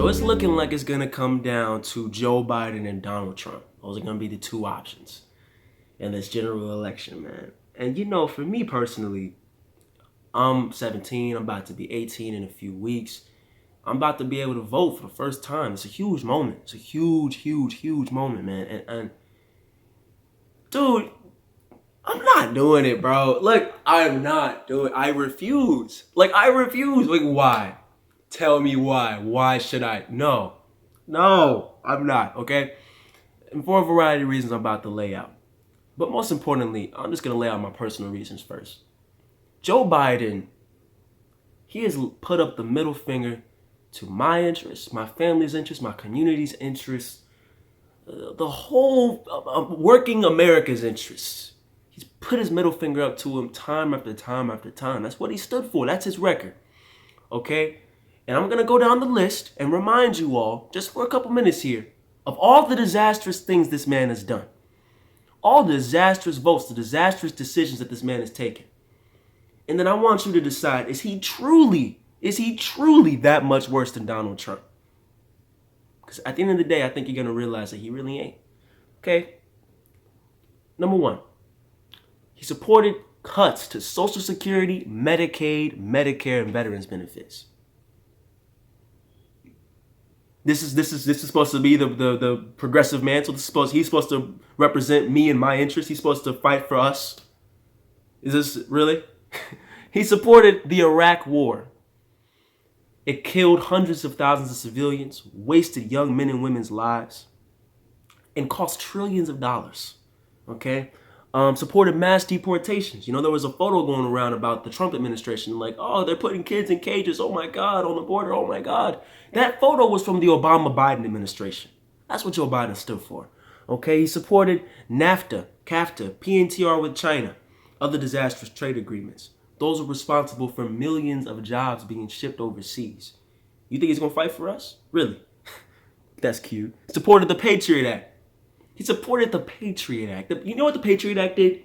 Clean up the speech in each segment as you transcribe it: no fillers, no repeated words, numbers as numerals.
So it's looking like it's going to come down to Joe Biden and Donald Trump. Those are going to be the two options in this general election, man. And for me personally, I'm 17. I'm about to be 18 in a few weeks. I'm about to be able to vote for the first time. It's a huge moment. It's a huge, huge, huge moment, man. And dude, I'm not doing it, bro. Like, I'm not doing it. I refuse. Like, why? Tell me why. Why should I? No, I'm not, okay? And for a variety of reasons I'm about to lay out. But most importantly, I'm just going to lay out my personal reasons first. Joe Biden, he has put up the middle finger to my interests, my family's interests, my community's interests, the whole working America's interests. He's put his middle finger up to him time after time after time. That's what he stood for. That's his record. Okay? And I'm going to go down the list and remind you all, just for a couple minutes here, of all the disastrous things this man has done. All the disastrous votes, the disastrous decisions that this man has taken. And then I want you to decide, is he truly that much worse than Donald Trump? Because at the end of the day, I think you're going to realize that he really ain't. Okay? Number one, he supported cuts to Social Security, Medicaid, Medicare, and veterans benefits. This is supposed to be the progressive man. So he's supposed to represent me and my interests. He's supposed to fight for us. Is this really? He supported the Iraq War. It killed hundreds of thousands of civilians, wasted young men and women's lives, and cost trillions of dollars. Okay? Supported mass deportations. There was a photo going around about the Trump administration, like, oh, they're putting kids in cages, oh my God, on the border, oh my God. That photo was from the Obama-Biden administration. That's what Joe Biden stood for. Okay, he supported NAFTA, CAFTA, PNTR with China, other disastrous trade agreements. Those are responsible for millions of jobs being shipped overseas. You think he's going to fight for us? Really? That's cute. Supported the Patriot Act. He supported the Patriot Act. You know what the Patriot Act did?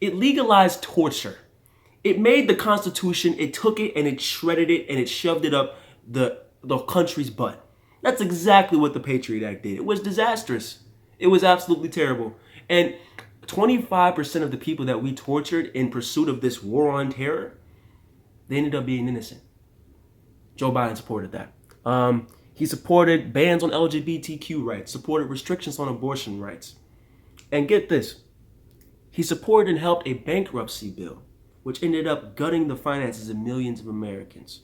It legalized torture. It made the Constitution, it took it and it shredded it and it shoved it up the country's butt. That's exactly what the Patriot Act did. It was disastrous. It was absolutely terrible. And 25% of the people that we tortured in pursuit of this war on terror, they ended up being innocent. Joe Biden supported that. He supported bans on LGBTQ rights, supported restrictions on abortion rights. And get this, he supported and helped a bankruptcy bill, which ended up gutting the finances of millions of Americans.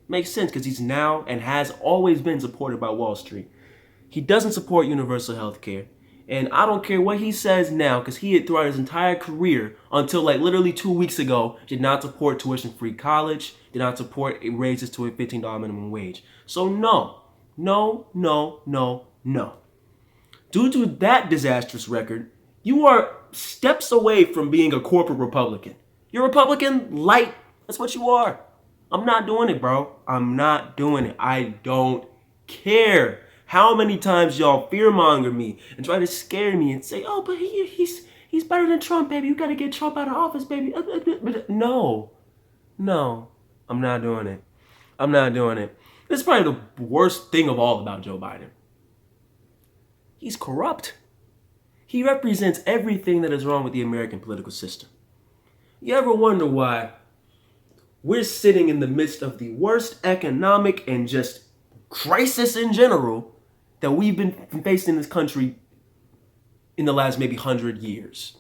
Makes sense because he's now and has always been supported by Wall Street. He doesn't support universal health care. And I don't care what he says now, because he had throughout his entire career, until like literally 2 weeks ago, did not support tuition-free college, did not support raises to a $15 minimum wage. So no. Due to that disastrous record, you are steps away from being a corporate Republican. You're Republican light. That's what you are. I'm not doing it, bro. I'm not doing it. I don't care how many times y'all fearmonger me and try to scare me and say, oh, but he's better than Trump, baby. You got to get Trump out of office, baby. No, I'm not doing it. I'm not doing it. This is probably the worst thing of all about Joe Biden. He's corrupt. He represents everything that is wrong with the American political system. You ever wonder why we're sitting in the midst of the worst economic and just crisis in general that we've been facing in this country in the last maybe 100 years?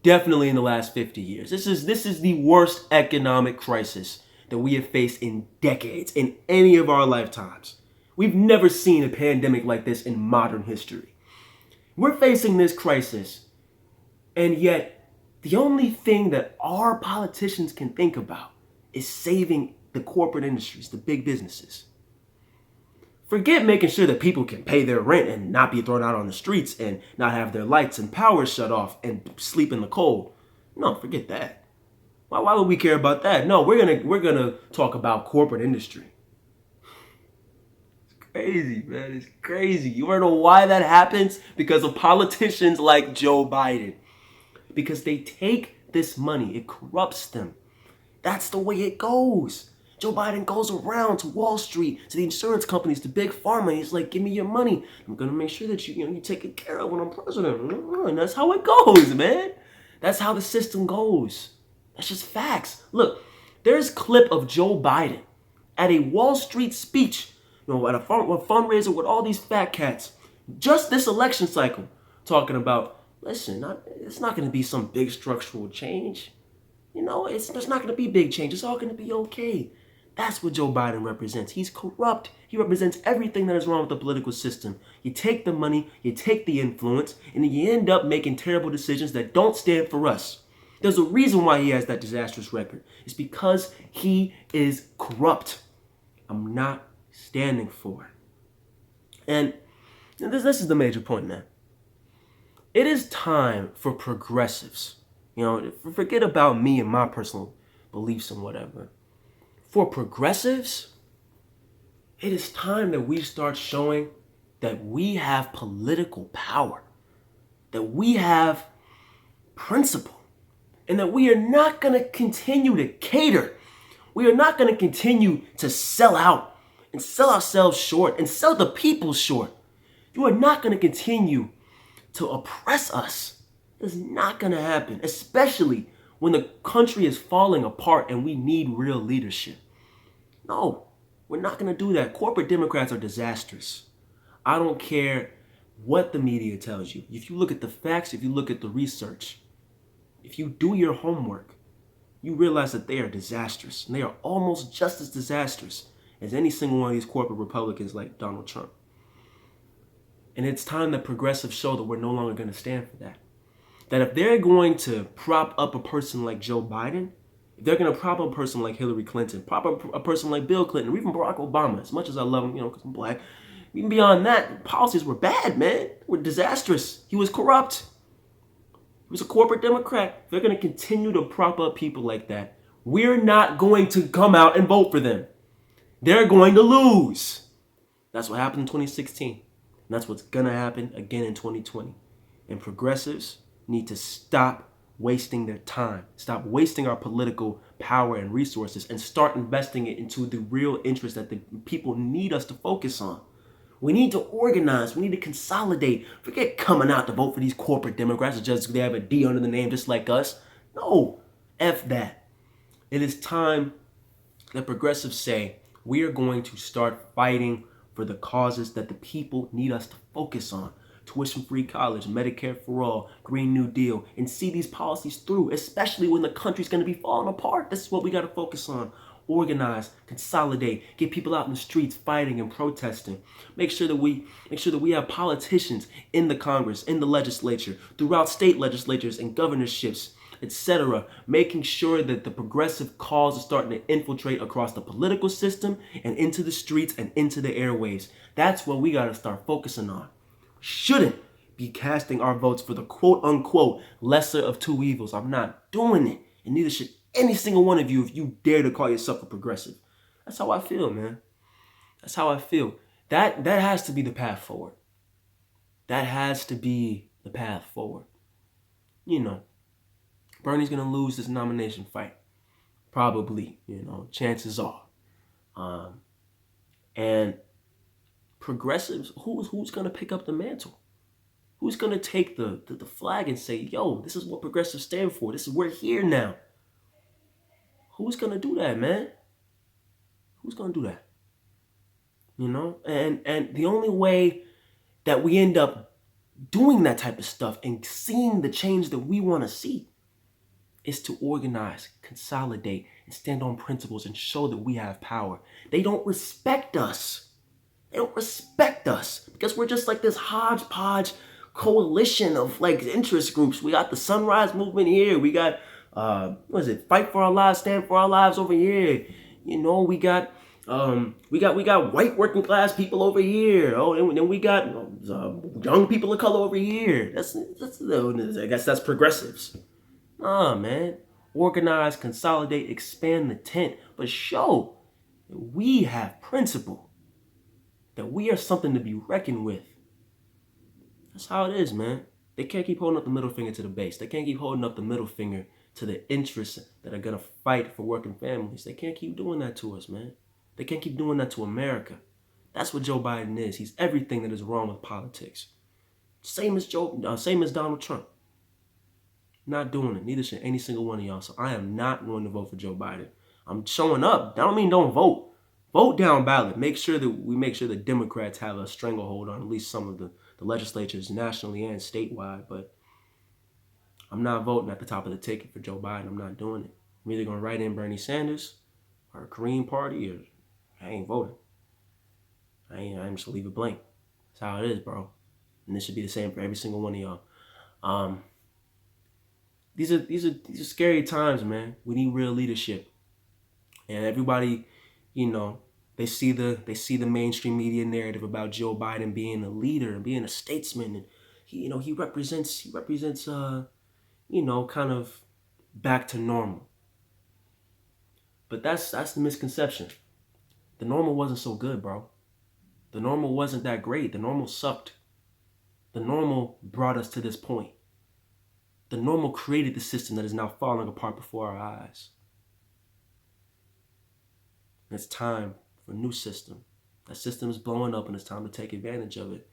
Definitely in the last 50 years. This is the worst economic crisis that we have faced in decades, in any of our lifetimes. We've never seen a pandemic like this in modern history. We're facing this crisis, and yet the only thing that our politicians can think about is saving the corporate industries, the big businesses. Forget making sure that people can pay their rent and not be thrown out on the streets and not have their lights and power shut off and sleep in the cold. No, forget that. Why would we care about that? No, we're gonna talk about corporate industry. It's crazy, man. It's crazy. You wanna know why that happens? Because of politicians like Joe Biden. Because they take this money, it corrupts them. That's the way it goes. Joe Biden goes around to Wall Street, to the insurance companies, to big pharma. He's like, give me your money. I'm going to make sure that you take it care of when I'm president. And that's how it goes, man. That's how the system goes. That's just facts. Look, there's a clip of Joe Biden at a Wall Street speech, at a fundraiser with all these fat cats, just this election cycle, talking about, listen, it's not going to be some big structural change. There's not going to be big change. It's all going to be okay. That's what Joe Biden represents. He's corrupt. He represents everything that is wrong with the political system. You take the money, you take the influence, and you end up making terrible decisions that don't stand for us. There's a reason why he has that disastrous record. It's because he is corrupt. I'm not standing for it. And this is the major point, man. It is time for progressives. Forget about me and my personal beliefs and whatever. For progressives, it is time that we start showing that we have political power, that we have principle, and that we are not going to continue to cater. We are not going to continue to sell out and sell ourselves short and sell the people short. You are not going to continue to oppress us. It's not going to happen, especially when the country is falling apart and we need real leadership. No, we're not going to do that. Corporate Democrats are disastrous. I don't care what the media tells you. If you look at the facts, if you look at the research, if you do your homework, you realize that they are disastrous. And they are almost just as disastrous as any single one of these corporate Republicans like Donald Trump. And it's time that progressives show that we're no longer going to stand for that. That if they're going to prop up a person like Joe Biden, if they're going to prop up a person like Hillary Clinton, prop up a person like Bill Clinton, or even Barack Obama, as much as I love him, because I'm black, even beyond that, policies were bad, man. They were disastrous. He was corrupt. He was a corporate Democrat. If they're going to continue to prop up people like that, we're not going to come out and vote for them. They're going to lose. That's what happened in 2016. And that's what's going to happen again in 2020. And progressives need to stop wasting their time, stop wasting our political power and resources, and start investing it into the real interests that the people need us to focus on. We need to organize. We need to consolidate. Forget coming out to vote for these corporate Democrats just they have a D under the name just like us. No, F that. It is time that progressives say we are going to start fighting for the causes that the people need us to focus on. Tuition-free college, Medicare for all, Green New Deal, and see these policies through, especially when the country's going to be falling apart. This is what we got to focus on. Organize, consolidate, get people out in the streets fighting and protesting. Make sure that we have politicians in the Congress, in the legislature, throughout state legislatures and governorships, etc., making sure that the progressive cause is starting to infiltrate across the political system and into the streets and into the airwaves. That's what we got to start focusing on. Shouldn't be casting our votes for the quote-unquote lesser of two evils. I'm not doing it. And neither should any single one of you if you dare to call yourself a progressive. That's how I feel, man. That's how I feel. That has to be the path forward. That has to be the path forward. Bernie's going to lose this nomination fight. Probably, chances are. And progressives, who's going to pick up the mantle? Who's going to take the flag and say, yo, this is what progressives stand for. We're here now. Who's going to do that, man? Who's going to do that? And the only way that we end up doing that type of stuff and seeing the change that we want to see is to organize, consolidate, and stand on principles and show that we have power. They don't respect us. They don't respect us because we're just like this hodgepodge coalition of interest groups. We got the Sunrise Movement here. We got Fight for Our Lives, Stand for Our Lives over here. We got white working class people over here. Oh, and then we got young people of color over here. That's I guess that's progressives. Nah, man. Organize, consolidate, expand the tent, but show that we have principle. That we are something to be reckoned with. That's how it is, man. They can't keep holding up the middle finger to the base. They can't keep holding up the middle finger to the interests that are going to fight for working families. They can't keep doing that to us, man. They can't keep doing that to America. That's what Joe Biden is. He's everything that is wrong with politics. Same as Donald Trump. Not doing it. Neither should any single one of y'all. So I am not going to vote for Joe Biden. I'm showing up. That don't mean don't vote. Vote down ballot. Make sure the Democrats have a stranglehold on at least some of the legislatures nationally and statewide. But I'm not voting at the top of the ticket for Joe Biden. I'm not doing it. I'm either going to write in Bernie Sanders or a Korean Party, or I ain't voting. I'm just going to leave it blank. That's how it is, bro. And this should be the same for every single one of y'all. These are scary times, man. We need real leadership. And everybody, they see the mainstream media narrative about Joe Biden being a leader and being a statesman, and he represents kind of back to normal. But that's the misconception. The normal wasn't so good, bro. The normal wasn't that great. The normal sucked. The normal brought us to this point. The normal created the system that is now falling apart before our eyes. And it's time for a new system. That system is blowing up, and it's time to take advantage of it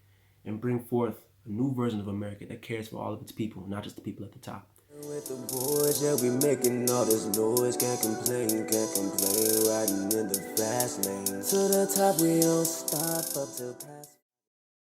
and bring forth a new version of America that cares for all of its people, not just the people at the top. With the boys, yeah, we making all this noise. Can't complain, riding in the fast lane. To the top, we don't stop up till past.